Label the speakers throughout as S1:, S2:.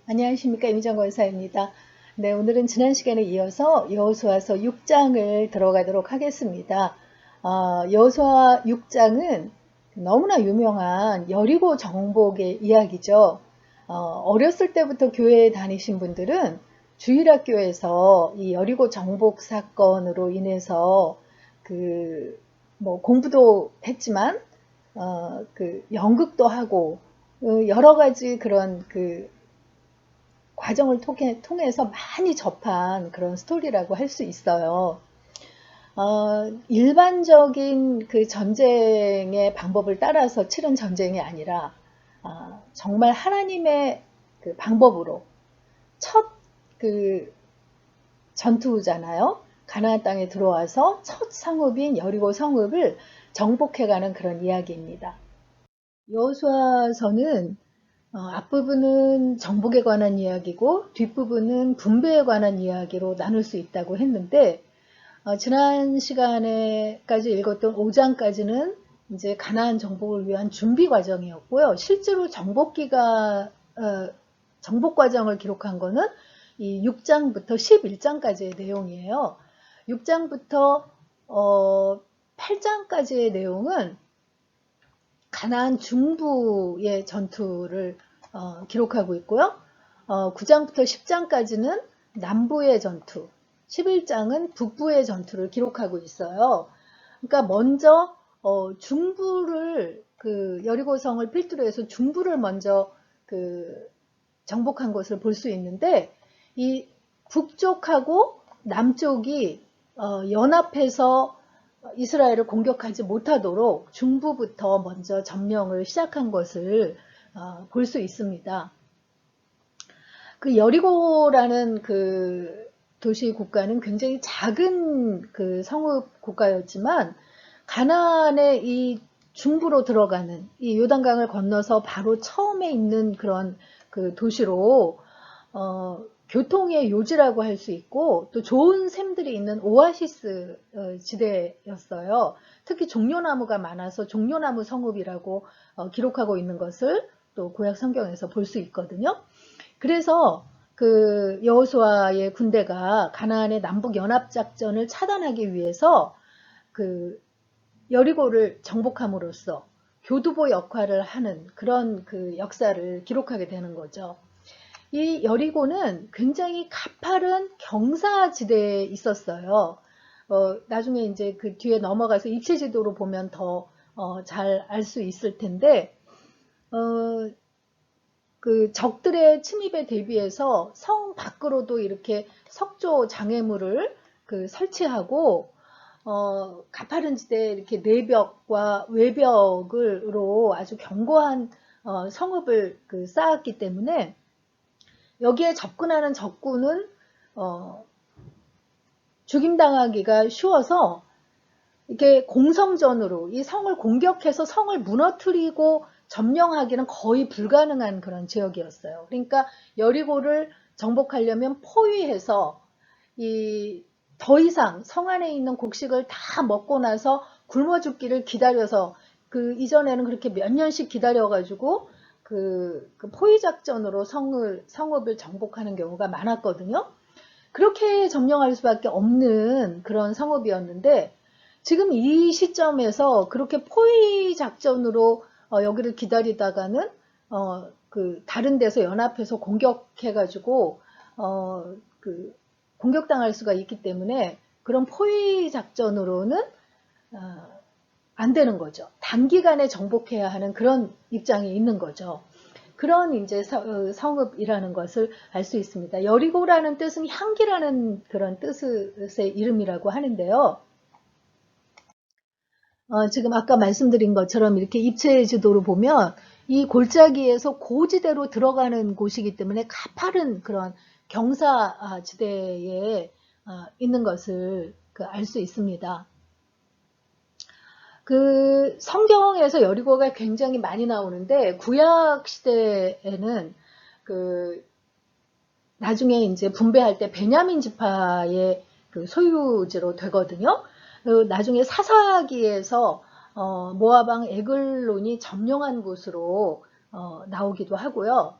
S1: 안녕하십니까, 이미정 권사입니다. 네, 오늘은 지난 시간에 이어서 여호수아서 6장을 들어가도록 하겠습니다. 여호수아 6장은 너무나 유명한 여리고 정복의 이야기죠. 어렸을 때부터 교회에 다니신 분들은 주일학교에서 이 여리고 정복 사건으로 인해서 공부도 했지만 연극도 하고 여러 가지 그런 과정을 통해서 많이 접한 그런 스토리라고 할 수 있어요. 일반적인 그 전쟁의 방법을 따라서 치른 전쟁이 아니라 정말 하나님의 그 방법으로 첫 전투잖아요. 가나안 땅에 들어와서 첫 성읍인 여리고 성읍을 정복해가는 그런 이야기입니다. 여호수아서는 앞부분은 정복에 관한 이야기고 뒷부분은 분배에 관한 이야기로 나눌 수 있다고 했는데 지난 시간에까지 읽었던 5장까지는 이제 가나안 정복을 위한 준비 과정이었고요. 실제로 정복 과정을 기록한 거는 이 6장부터 11장까지의 내용이에요. 6장부터 8장까지의 내용은 가나안 중부의 전투를 기록하고 있고요. 9장부터 10장까지는 남부의 전투, 11장은 북부의 전투를 기록하고 있어요. 그러니까 먼저 중부를 여리고성을 필두로 해서 중부를 먼저 정복한 것을 볼 수 있는데 이 북쪽하고 남쪽이 연합해서 이스라엘을 공격하지 못하도록 중부부터 먼저 점령을 시작한 것을 볼 수 있습니다. 그 여리고라는 그 도시 국가는 굉장히 작은 그 성읍 국가였지만 가나안의 이 중부로 들어가는 이 요단강을 건너서 바로 처음에 있는 그런 그 도시로 교통의 요지라고 할 수 있고 또 좋은 샘들이 있는 오아시스 지대였어요. 특히 종려나무가 많아서 종려나무 성읍이라고 기록하고 있는 것을 또 구약 성경에서 볼 수 있거든요. 그래서 그 여호수아의 군대가 가나안의 남북 연합 작전을 차단하기 위해서 그 여리고를 정복함으로써 교두보 역할을 하는 그런 그 역사를 기록하게 되는 거죠. 이 여리고는 굉장히 가파른 경사지대에 있었어요. 나중에 이제 그 뒤에 넘어가서 입체지도로 보면 더 잘 알 수 있을 텐데 그 적들의 침입에 대비해서 성 밖으로도 이렇게 석조 장애물을 설치하고 가파른 지대에 이렇게 내벽과 외벽으로 아주 견고한 성읍을 쌓았기 때문에 여기에 접근하는 적군은 죽임당하기가 쉬워서 이렇게 공성전으로 이 성을 공격해서 성을 무너뜨리고 점령하기는 거의 불가능한 그런 지역이었어요. 그러니까 여리고를 정복하려면 포위해서 더 이상 성 안에 있는 곡식을 다 먹고 나서 굶어 죽기를 기다려서 이전에는 그렇게 몇 년씩 기다려가지고 포위 작전으로 성읍을 정복하는 경우가 많았거든요. 그렇게 점령할 수밖에 없는 그런 성읍이었는데 지금 이 시점에서 그렇게 포위 작전으로 여기를 기다리다가는 다른 데서 연합해서 공격해가지고 공격당할 수가 있기 때문에 그런 포위 작전으로는 안 되는 거죠. 단기간에 정복해야 하는 그런 입장이 있는 거죠. 그런 이제 성읍이라는 것을 알 수 있습니다. 여리고라는 뜻은 향기라는 그런 뜻의 이름이라고 하는데요. 지금 아까 말씀드린 것처럼 이렇게 입체지도로 보면 이 골짜기에서 고지대로 들어가는 곳이기 때문에 가파른 그런 경사지대에 있는 것을 알 수 있습니다. 성경에서 여리고가 굉장히 많이 나오는데 구약 시대에는 나중에 이제 분배할 때 베냐민 지파의 소유지로 되거든요. 나중에 사사기에서 모압 왕 에글론이 점령한 곳으로 나오기도 하고요.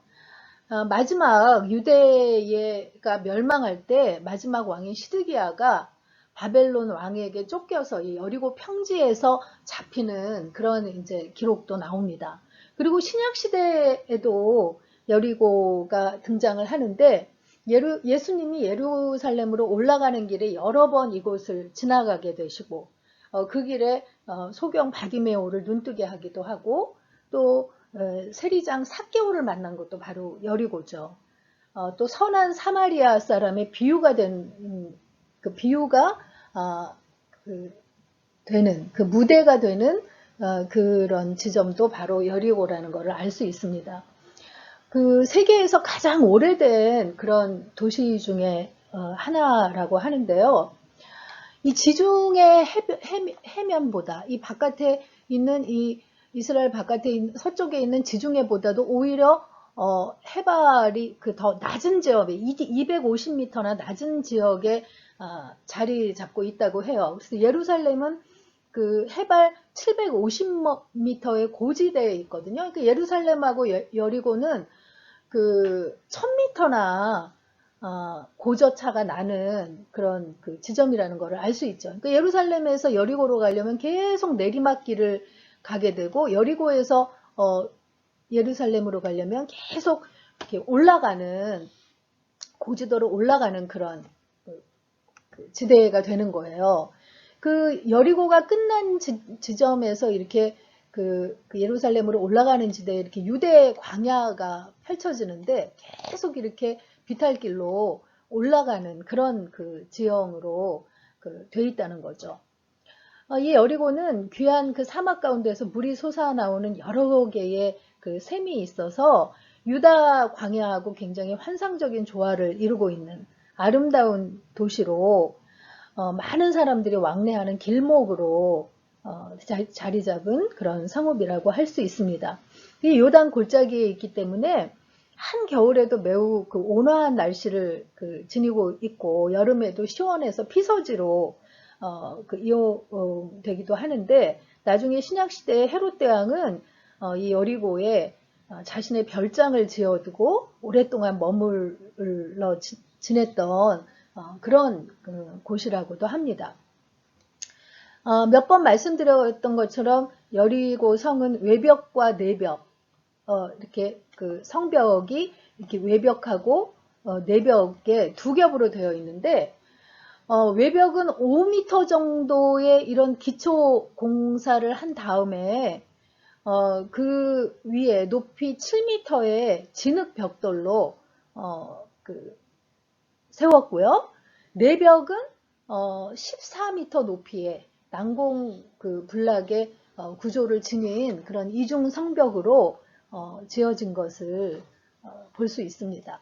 S1: 마지막 유대가 멸망할 때 마지막 왕인 시드기야가 바벨론 왕에게 쫓겨서 이 여리고 평지에서 잡히는 그런 이제 기록도 나옵니다. 그리고 신약 시대에도 여리고가 등장을 하는데 예수님이 예루살렘으로 올라가는 길에 여러 번 이곳을 지나가게 되시고 그 길에 소경 바디메오를 눈뜨게 하기도 하고 또 세리장 삭개오를 만난 것도 바로 여리고죠. 또 선한 사마리아 사람의 비유가 된 그 비유가 되는 그 무대가 되는 그런 지점도 바로 여리고라는 것을 알 수 있습니다. 그 세계에서 가장 오래된 그런 도시 중에 하나라고 하는데요. 이 지중해 해면보다 이 바깥에 있는 이 이스라엘 바깥에 서쪽에 있는 지중해보다도 오히려 해발이 그 더 낮은 지역에 250m나 낮은 지역에 자리 잡고 있다고 해요. 그래서 예루살렘은 그 해발 750m의 고지대에 있거든요. 그러니까 예루살렘하고 여리고는 그 1000m나 고저차가 나는 그런 그 지점이라는 것을 알 수 있죠. 그러니까 예루살렘에서 여리고로 가려면 계속 내리막길을 가게 되고 여리고에서 예루살렘으로 가려면 계속 이렇게 올라가는 고지도로 올라가는 그런 그 지대가 되는 거예요. 그 여리고가 끝난 지점에서 이렇게 그 예루살렘으로 올라가는 지대에 이렇게 유대 광야가 펼쳐지는데 계속 이렇게 비탈길로 올라가는 그런 그 지형으로 돼 있다는 거죠. 이 여리고는 귀한 그 사막 가운데서 물이 솟아나오는 여러 개의 그 샘이 있어서 유다 광야하고 굉장히 환상적인 조화를 이루고 있는 아름다운 도시로 많은 사람들이 왕래하는 길목으로 자리 잡은 그런 성읍이라고 할 수 있습니다. 이 요단 골짜기에 있기 때문에 한겨울에도 매우 그 온화한 날씨를 지니고 있고 여름에도 시원해서 피서지로 이용되기도 하는데 나중에 신약시대의 헤롯 대왕은 이 여리고에 자신의 별장을 지어두고 오랫동안 머물러 지냈던 그런 곳이라고도 합니다. 몇 번 말씀드렸던 것처럼 여리고 성은 외벽과 내벽 이렇게 그 성벽이 이렇게 외벽하고 내벽에 두 겹으로 되어 있는데 외벽은 5m 정도의 이런 기초 공사를 한 다음에 그 위에 높이 7m의 진흙 벽돌로 세웠고요. 내벽은 14m 높이의 난공 군락의 구조를 지닌 그런 이중 성벽으로 지어진 것을 볼 수 있습니다.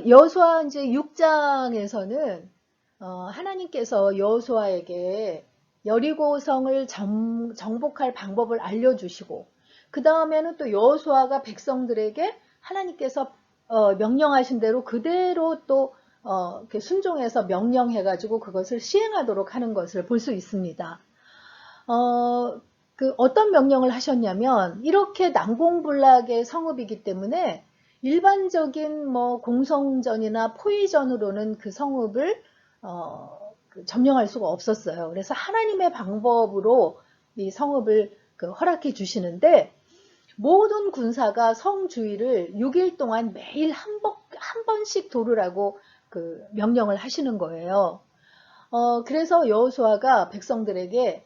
S1: 여호수아 이제 6장에서는 하나님께서 여호수아에게 여리고성을 정복할 방법을 알려주시고 그 다음에는 또 여호수아가 백성들에게 하나님께서 명령하신 대로 그대로 또 순종해서 명령해가지고 그것을 시행하도록 하는 것을 볼 수 있습니다. 어떤 명령을 하셨냐면 이렇게 난공불락의 성읍이기 때문에 일반적인 뭐 공성전이나 포위전으로는 그 성읍을 점령할 수가 없었어요. 그래서 하나님의 방법으로 이 성읍을 허락해 주시는데 모든 군사가 성 주위를 6일 동안 매일 한 번씩 돌으라고 명령을 하시는 거예요. 그래서 여호수아가 백성들에게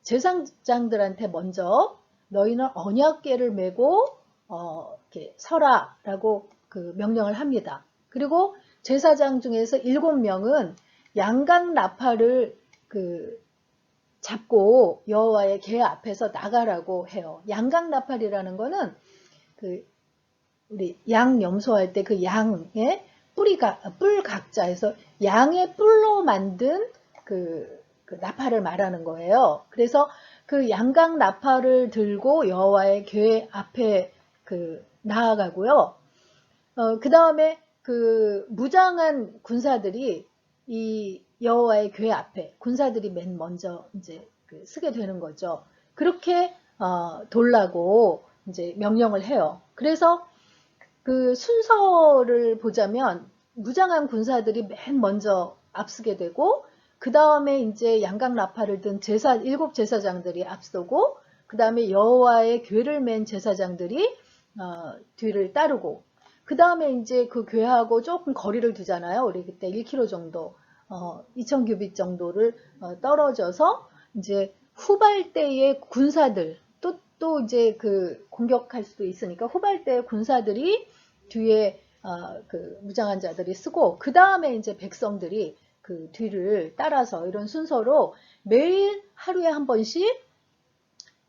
S1: 제사장들한테 먼저 너희는 언약궤를 메고 이렇게 서라라고 명령을 합니다. 그리고 제사장 중에서 7명은 양각 나팔을 잡고 여호와의 궤 앞에서 나가라고 해요. 양각 나팔이라는 거는 우리 양 염소할 때 그 양의 뿔 각자에서 양의 뿔로 만든 나팔을 말하는 거예요. 그래서 그 양각 나팔을 들고 여호와의 궤 앞에 나아가고요. 그 다음에 무장한 군사들이 이 여호와의 궤 앞에 군사들이 맨 먼저 이제 쓰게 되는 거죠. 그렇게 돌라고 이제 명령을 해요. 그래서 그 순서를 보자면 무장한 군사들이 맨 먼저 앞서게 되고 그 다음에 이제 양각 나팔을 든 일곱 제사장들이 앞서고 그 다음에 여호와의 궤를 맨 제사장들이 뒤를 따르고 그 다음에 이제 그 궤하고 조금 거리를 두잖아요. 우리 그때 1km 정도 2000규빗 정도를 떨어져서 이제 후발대의 군사들 또 이제 그 공격할 수도 있으니까 후발대의 군사들이 뒤에 그 무장한 자들이 쓰고 그 다음에 이제 백성들이 그 뒤를 따라서 이런 순서로 매일 하루에 한 번씩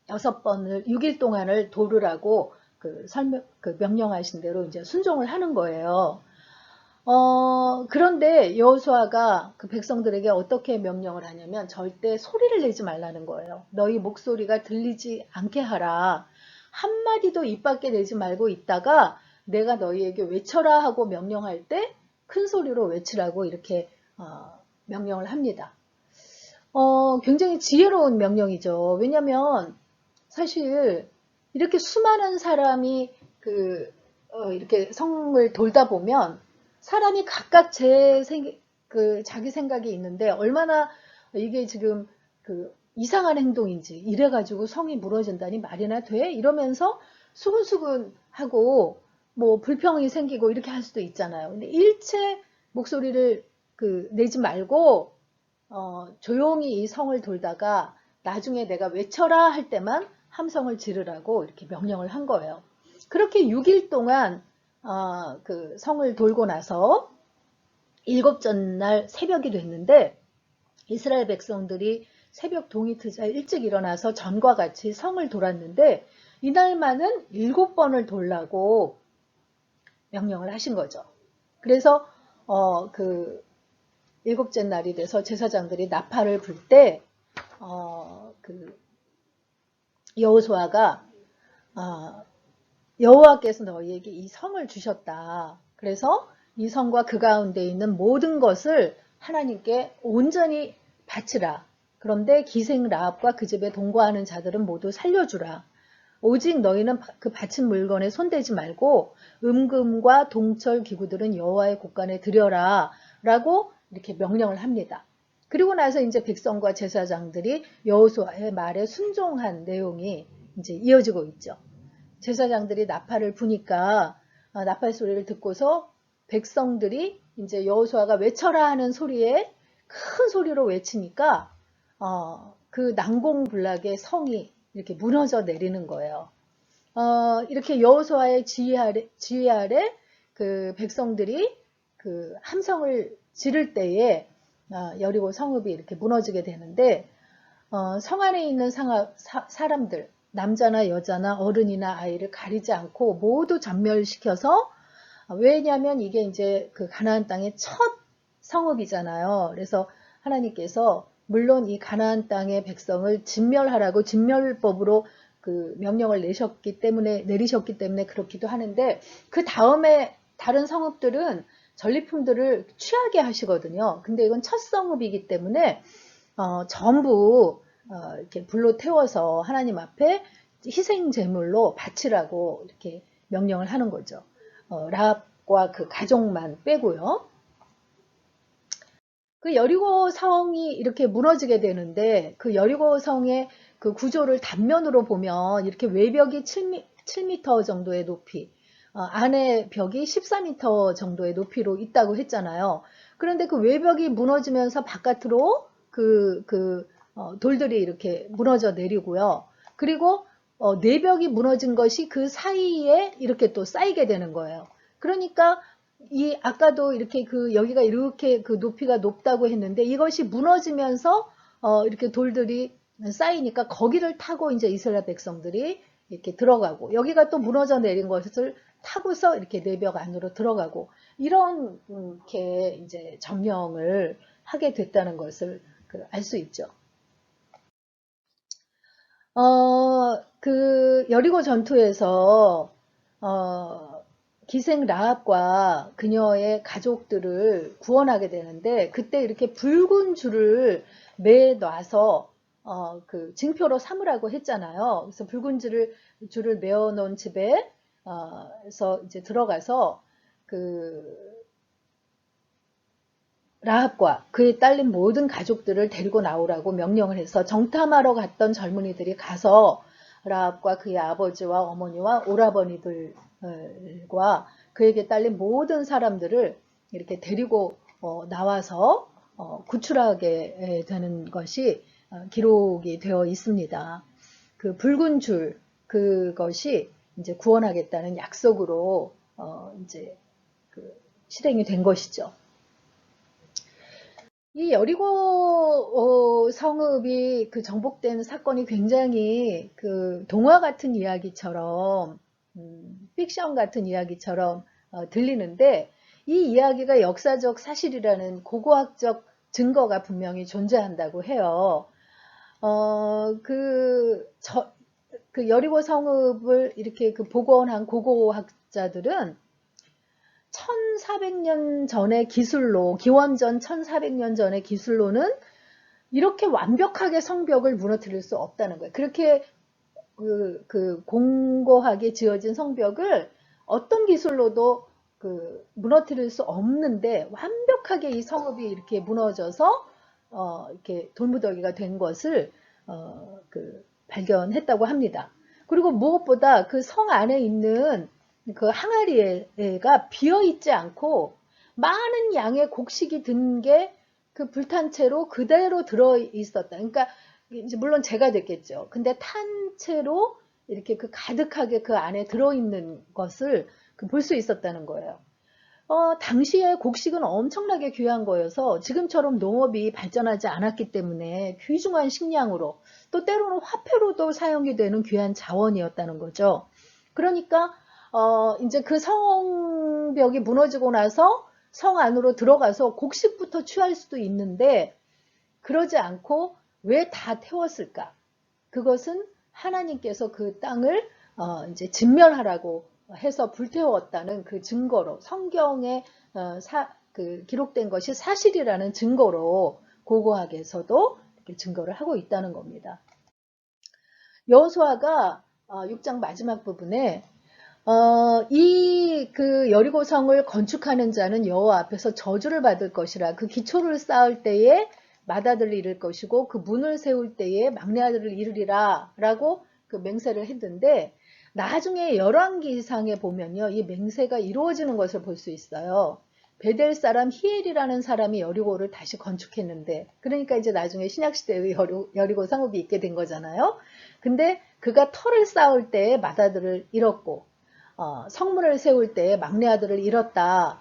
S1: 6번을 6일 동안을 도르라고 그 명령하신 대로 이제 순종을 하는 거예요. 그런데 여호수아가 그 백성들에게 어떻게 명령을 하냐면 절대 소리를 내지 말라는 거예요. 너희 목소리가 들리지 않게 하라. 한마디도 입 밖에 내지 말고 있다가 내가 너희에게 외쳐라 하고 명령할 때 큰 소리로 외치라고 이렇게 명령을 합니다. 굉장히 지혜로운 명령이죠. 왜냐하면 사실 이렇게 수많은 사람이 이렇게 성을 돌다 보면 사람이 각각 자기 생각이 있는데 얼마나 이게 지금 이상한 행동인지 이래가지고 성이 무너진다니 말이나 돼? 이러면서 수근수근하고 뭐 불평이 생기고 이렇게 할 수도 있잖아요. 근데 일체 목소리를 내지 말고 조용히 이 성을 돌다가 나중에 내가 외쳐라 할 때만 함성을 지르라고 이렇게 명령을 한 거예요. 그렇게 6일 동안 그 성을 돌고 나서 7째 날 새벽이 됐는데 이스라엘 백성들이 새벽 동이 트자 일찍 일어나서 전과 같이 성을 돌았는데 이날만은 7번을 돌라고 명령을 하신 거죠. 그래서 그 7째 날이 돼서 제사장들이 나팔을 불 때 여호수아가 여호와께서 너희에게 이 성을 주셨다. 그래서 이 성과 그 가운데 있는 모든 것을 하나님께 온전히 바치라. 그런데 기생 라합과 그 집에 동거하는 자들은 모두 살려주라. 오직 너희는 그 바친 물건에 손대지 말고 음금과 동철 기구들은 여호와의 곳간에 드려라 라고 이렇게 명령을 합니다. 그리고 나서 이제 백성과 제사장들이 여호수아의 말에 순종한 내용이 이제 이어지고 있죠. 제사장들이 나팔을 부니까 나팔 소리를 듣고서 백성들이 이제 여호수아가 외쳐라 하는 소리에 큰 소리로 외치니까 그 난공불락의 성이 이렇게 무너져 내리는 거예요. 이렇게 여호수아의 지휘 아래 그 백성들이 그 함성을 지를 때에 여리고 성읍이 이렇게 무너지게 되는데 성 안에 있는 사람들 남자나 여자나 어른이나 아이를 가리지 않고 모두 전멸시켜서 왜냐하면 이게 이제 그 가나안 땅의 첫 성읍이잖아요. 그래서 하나님께서 물론 이 가나안 땅의 백성을 진멸하라고 진멸법으로 그 명령을 내리셨기 때문에 그렇기도 하는데 그 다음에 다른 성읍들은 전리품들을 취하게 하시거든요. 근데 이건 첫 성읍이기 때문에 전부 이렇게 불로 태워서 하나님 앞에 희생 제물로 바치라고 이렇게 명령을 하는 거죠. 라합과 그 가족만 빼고요. 그 여리고 성이 이렇게 무너지게 되는데 그 여리고 성의 그 구조를 단면으로 보면 이렇게 외벽이 7m 정도의 높이, 안에 벽이 14m 정도의 높이로 있다고 했잖아요. 그런데 그 외벽이 무너지면서 바깥으로 돌들이 이렇게 무너져 내리고요. 그리고 내벽이 무너진 것이 그 사이에 이렇게 또 쌓이게 되는 거예요. 그러니까 아까도 이렇게 여기가 이렇게 그 높이가 높다고 했는데 이것이 무너지면서 이렇게 돌들이 쌓이니까 거기를 타고 이제 이스라엘 백성들이 이렇게 들어가고 여기가 또 무너져 내린 것을 타고서 이렇게 내벽 안으로 들어가고 이렇게 이제 점령을 하게 됐다는 것을 알 수 있죠. 그 여리고 전투에서 기생 라합과 그녀의 가족들을 구원하게 되는데 그때 이렇게 붉은 줄을 매놔서 그 징표로 삼으라고 했잖아요. 그래서 붉은 줄을 메어 놓은 집에 에서 이제 들어가서 그 라합과 그에 딸린 모든 가족들을 데리고 나오라고 명령을 해서 정탐하러 갔던 젊은이들이 가서 라합과 그의 아버지와 어머니와 오라버니들과 그에게 딸린 모든 사람들을 이렇게 데리고 나와서 구출하게 되는 것이 기록이 되어 있습니다. 그 붉은 줄 그것이 이제 구원하겠다는 약속으로 이제 그 실행이 된 것이죠. 이 여리고 성읍이 그 정복된 사건이 굉장히 그 동화 같은 이야기처럼 픽션 같은 이야기처럼 들리는데 이 이야기가 역사적 사실이라는 고고학적 증거가 분명히 존재한다고 해요. 그 여리고 성읍을 이렇게 그 복원한 고고학자들은 1400년 전의 기술로, 기원전 1400년 전의 기술로는 이렇게 완벽하게 성벽을 무너뜨릴 수 없다는 거예요. 그렇게 공고하게 지어진 성벽을 어떤 기술로도 무너뜨릴 수 없는데 완벽하게 이 성읍이 이렇게 무너져서 이렇게 돌무더기가 된 것을 발견했다고 합니다. 그리고 무엇보다 그 성 안에 있는 그 항아리가 비어 있지 않고 많은 양의 곡식이 든 게 그 불탄 채로 그대로 들어 있었다. 그러니까 이제 물론 재가 됐겠죠. 근데 탄 채로 이렇게 그 가득하게 그 안에 들어 있는 것을 볼 수 있었다는 거예요. 당시에 곡식은 엄청나게 귀한 거여서 지금처럼 농업이 발전하지 않았기 때문에 귀중한 식량으로 또 때로는 화폐로도 사용이 되는 귀한 자원이었다는 거죠. 그러니까 이제 그 성벽이 무너지고 나서 성 안으로 들어가서 곡식부터 취할 수도 있는데 그러지 않고 왜 다 태웠을까? 그것은 하나님께서 그 땅을 이제 진멸하라고 해서 불태웠다는 그 증거로 성경에 기록된 것이 사실이라는 증거로 고고학에서도 이렇게 증거를 하고 있다는 겁니다. 여호수아가 6장 마지막 부분에 그 여리고성을 건축하는 자는 여호와 앞에서 저주를 받을 것이라 그 기초를 쌓을 때에 맏아들을 잃을 것이고 그 문을 세울 때에 막내 아들을 잃으리라 라고 그 맹세를 했는데 나중에 열왕기상에 보면요 이 맹세가 이루어지는 것을 볼 수 있어요. 베델 사람 히엘이라는 사람이 여리고를 다시 건축했는데 그러니까 이제 나중에 신약시대의 여리고 성읍이 있게 된 거잖아요. 근데 그가 터를 쌓을 때에 맏아들을 잃었고 성문을 세울 때에 막내 아들을 잃었다.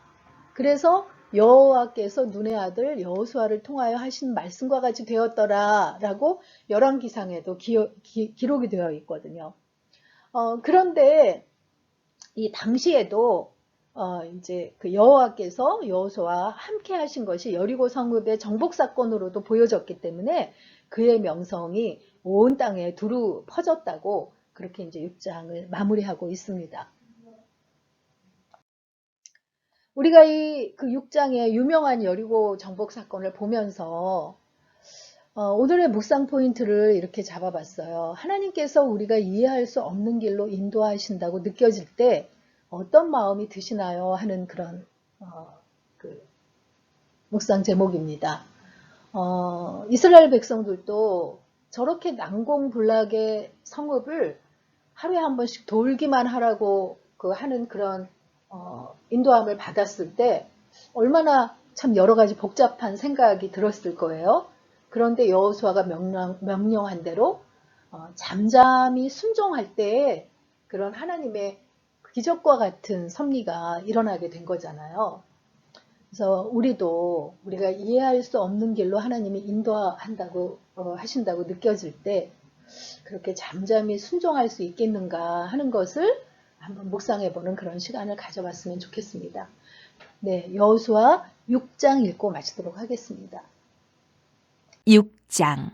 S1: 그래서 여호와께서 눈의 아들 여호수아를 통하여 하신 말씀과 같이 되었더라 라고 열왕기상에도 기록이 되어 있거든요. 그런데 이 당시에도 이제 그 여호와께서 여호수아와 함께 하신 것이 여리고 성읍의 정복 사건으로도 보여졌기 때문에 그의 명성이 온 땅에 두루 퍼졌다고 그렇게 이제 6장을 마무리하고 있습니다. 우리가 그 6장의 유명한 여리고 정복 사건을 보면서 오늘의 묵상 포인트를 이렇게 잡아봤어요. 하나님께서 우리가 이해할 수 없는 길로 인도하신다고 느껴질 때 어떤 마음이 드시나요? 하는 그런 묵상 제목입니다. 이스라엘 백성들도 저렇게 난공불락의 성읍을 하루에 한 번씩 돌기만 하라고 하는 그런 인도함을 받았을 때 얼마나 참 여러 가지 복잡한 생각이 들었을 거예요. 그런데 여호수아가 명령한 대로 잠잠히 순종할 때에 그런 하나님의 기적과 같은 섭리가 일어나게 된 거잖아요. 그래서 우리가 이해할 수 없는 길로 하나님이 인도한다고 하신다고 느껴질 때 그렇게 잠잠히 순종할 수 있겠는가 하는 것을 한번 묵상해보는 그런 시간을 가져봤으면 좋겠습니다. 네, 여호수아 6장 읽고 마치도록 하겠습니다.
S2: 6장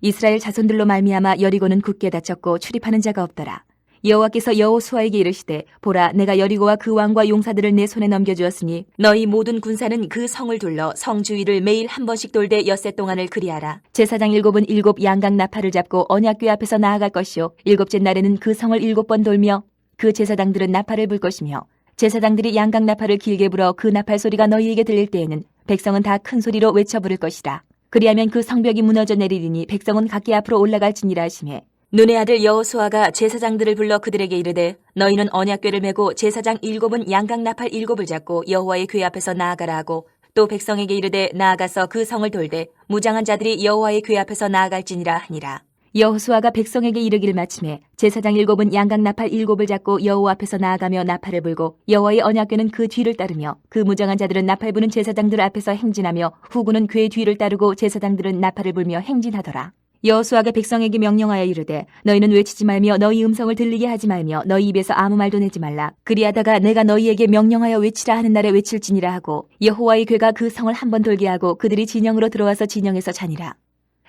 S2: 이스라엘 자손들로 말미암아 여리고는 굳게 닫혔고 출입하는 자가 없더라. 여호와께서 여호수아에게 이르시되 보라 내가 여리고와 그 왕과 용사들을 내 손에 넘겨주었으니 너희 모든 군사는 그 성을 둘러 성 주위를 매일 한 번씩 돌되 엿새 동안을 그리하라. 제사장 7은 7 양각 나팔을 잡고 언약궤 앞에서 나아갈 것이요 7째 날에는 그 성을 7번 돌며 그 제사장들은 나팔을 불 것이며 제사장들이 양각 나팔을 길게 불어 그 나팔 소리가 너희에게 들릴 때에는 백성은 다 큰 소리로 외쳐 부를 것이라. 그리하면 그 성벽이 무너져 내리리니 백성은 각기 앞으로 올라갈지니라 하시매 눈의 아들 여호수아가 제사장들을 불러 그들에게 이르되 너희는 언약궤를 메고 제사장 7은 양각 나팔 7을 잡고 여호와의 궤 앞에서 나아가라 하고 또 백성에게 이르되 나아가서 그 성을 돌되 무장한 자들이 여호와의 궤 앞에서 나아갈지니라 하니라. 여호수아가 백성에게 이르기를 마침에 제사장 7은 양각 나팔 7을 잡고 여호와 앞에서 나아가며 나팔을 불고 여호와의 언약궤는 그 뒤를 따르며 그 무장한 자들은 나팔 부는 제사장들 앞에서 행진하며 후군은 궤 뒤를 따르고 제사장들은 나팔을 불며 행진하더라. 여호수아가 백성에게 명령하여 이르되 너희는 외치지 말며 너희 음성을 들리게 하지 말며 너희 입에서 아무 말도 내지 말라. 그리하다가 내가 너희에게 명령하여 외치라 하는 날에 외칠지니라 하고 여호와의 궤가 그 성을 한 번 돌게 하고 그들이 진영으로 들어와서 진영에서 자니라.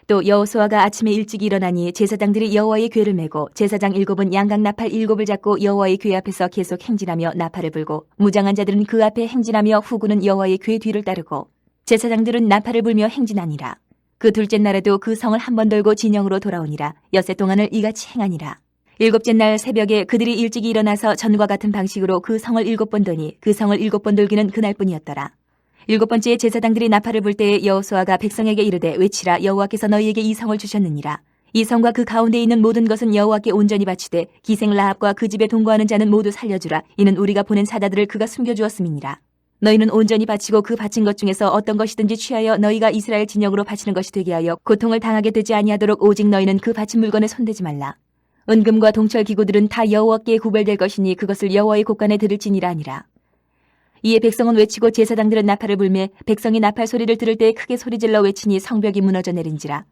S2: 또 여호수아가 아침에 일찍 일어나니 제사장들이 여호와의 궤를 메고 제사장 7은 양각 나팔 7을 잡고 여호와의 궤 앞에서 계속 행진하며 나팔을 불고 무장한 자들은 그 앞에 행진하며 후군은 여호와의 궤 뒤를 따르고 제사장들은 나팔을 불며 행진하니라. 그 둘째 날에도 그 성을 한 번 돌고 진영으로 돌아오니라. 엿새 동안을 이같이 행하니라. 7째 날 새벽에 그들이 일찍이 일어나서 전과 같은 방식으로 그 성을 7번 도니 그 성을 7번 돌기는 그날뿐이었더라. 7번째에 제사장들이 나팔을 불 때에 여호수아가 백성에게 이르되 외치라 여호와께서 너희에게 이 성을 주셨느니라. 이 성과 그 가운데 있는 모든 것은 여호와께 온전히 바치되 기생 라합과 그 집에 동거하는 자는 모두 살려주라. 이는 우리가 보낸 사자들을 그가 숨겨주었음이니라. 너희는 온전히 바치고 그 바친 것 중에서 어떤 것이든지 취하여 너희가 이스라엘 진영으로 바치는 것이 되게 하여 고통을 당하게 되지 아니하도록 오직 너희는 그 바친 물건에 손대지 말라. 은금과 동철 기구들은 다 여호와께 구별될 것이니 그것을 여호와의 곳간에 들을지니라 하니라. 이에 백성은 외치고 제사장들은 나팔을 불매 백성이 나팔 소리를 들을 때에 크게 소리질러 외치니 성벽이 무너져 내린지라.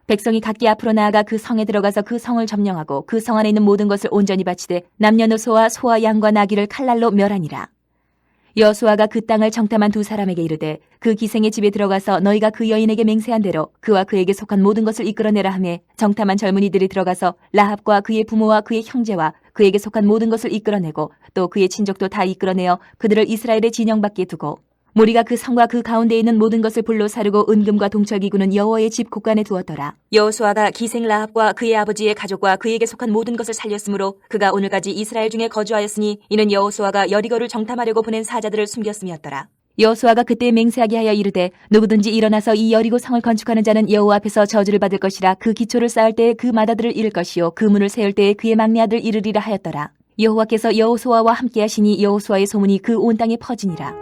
S2: 백성이 각기 앞으로 나아가 그 성에 들어가서 그 성을 점령하고 그 성 안에 있는 모든 것을 온전히 바치되 남녀노소와 소와 양과 나귀를 칼날로 멸하니라. 여호수아가 그 땅을 정탐한 두 사람에게 이르되 그 기생의 집에 들어가서 너희가 그 여인에게 맹세한 대로 그와 그에게 속한 모든 것을 이끌어내라 하매 정탐한 젊은이들이 들어가서 라합과 그의 부모와 그의 형제와 그에게 속한 모든 것을 이끌어내고 또 그의 친족도 다 이끌어내어 그들을 이스라엘의 진영 밖에 두고 무리가 그 성과 그 가운데 있는 모든 것을 불로 사르고 은금과 동철기구는 여호와의 집 곳간에 두었더라. 여호수아가 기생 라합과 그의 아버지의 가족과 그에게 속한 모든 것을 살렸으므로 그가 오늘까지 이스라엘 중에 거주하였으니 이는 여호수아가 여리고를 정탐하려고 보낸 사자들을 숨겼음이었더라. 여호수아가 그때 맹세하게 하여 이르되 누구든지 일어나서 이 여리고 성을 건축하는 자는 여호와 앞에서 저주를 받을 것이라. 그 기초를 쌓을 때에 그 마다들을 잃을 것이요 그 문을 세울 때에 그의 막내 아들 이르리라 하였더라. 여호와께서 여호수아와 함께 하시니 여호수아의 소문이 그 온 땅에 퍼지니라.